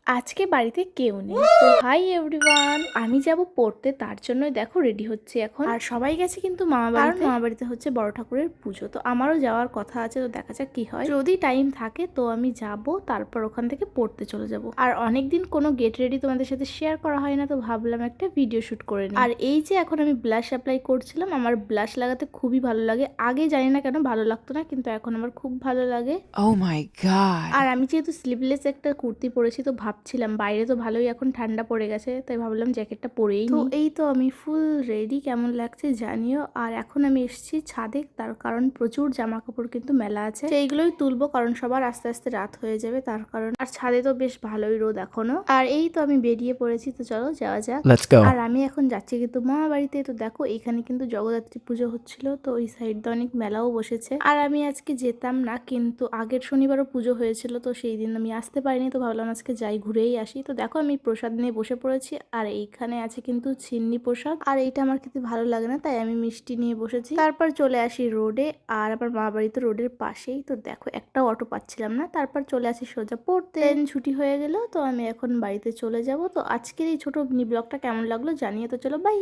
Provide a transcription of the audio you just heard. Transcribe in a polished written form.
আজকে বাড়িতে কেউ নেই, তো হাই এভরিওয়ান, আমি যাব পড়তে, তার জন্যই দেখো রেডি হচ্ছে এখন। আর সবাই গেছে কিন্তু মামা বাড়িতে, কারণ মামা বাড়িতে হচ্ছে বড় ঠাকুরের পুজো, তো আমারও যাওয়ার কথা আছে, তো দেখা যাক কি হয়। যদি টাইম থাকে তো আমি যাব, তারপর ওখান থেকে পড়তে চলে যাব। আর অনেকদিন কোনো গেট রেডি তোমাদের সাথে শেয়ার করা হয় না, তো ভাবলাম একটা ভিডিও শুট করে নিই। আর এই যে এখন আমি ব্লাশ অ্যাপ্লাই করছিলাম, আমার ব্লাশ লাগাতে খুবই ভালো লাগে। আগে জানি না কেন ভালো লাগতো না, কিন্তু এখন আমার খুব ভালো লাগে। Oh my god. আর আমি যেহেতু স্লিভলেস একটা কুর্তি পরেছি, তো ভাবছিলাম বাইরে তো ভালোই এখন ঠান্ডা পড়ে গেছে, তাই ভাবলাম জ্যাকেটটা পরেই তো এই তো আমি ফুল রেডি, কেমন লাগছে জানিও। আর এখন আমি এসেছি ছাদে, তার কারণ প্রচুর জামা কাপড় কিন্তু মেলা আছে, সেইগুলোই তুলবো, কারণ সবার আস্তে আস্তে রাত হয়ে যাবে তার কারণ। আর ছাদে তো বেশ ভালোই রোদ এখনো। আর এই তো আমি বেরিয়ে পড়েছি, তো চলো যাওয়া যাক। Let's go. আর আমি এখন যাচ্ছি কিন্তু মামা বাড়িতে। তো দেখো এখানে কিন্তু জগদ্ধাত্রী পুজো হচ্ছিল, তো ওই সাইড দিয়ে অনেক মেলাও বসেছে। আর আমি আজকে যেতাম না, কিন্তু আগের শনিবারও পুজো হয়েছিল, তো সেই দিন আমি আসতে পারিনি, তো ভাবলাম আজকে যাই, ঘুরেই আসি। তো দেখো আমি প্রসাদ নিয়ে বসে পড়েছি, আর এইখানে আছে কিন্তু চিন্নি প্রসাদ, আর এইটা আমার খেতে ভালো লাগে না, তাই আমি মিষ্টি নিয়ে বসেছি। তারপর চলে আসি রোডে, আর আমার মা বাড়ি তো রোডের পাশেই। তো দেখো একটা অটো পাচ্ছিলাম না, তারপর চলে আসি সোজা পড়তে। ছুটি হয়ে গেল, তো আমি এখন বাড়িতে চলে যাব। তো আজকের এই ছোট মিনি ব্লগটা কেমন লাগলো জানিয়ে, তো চলো বাই।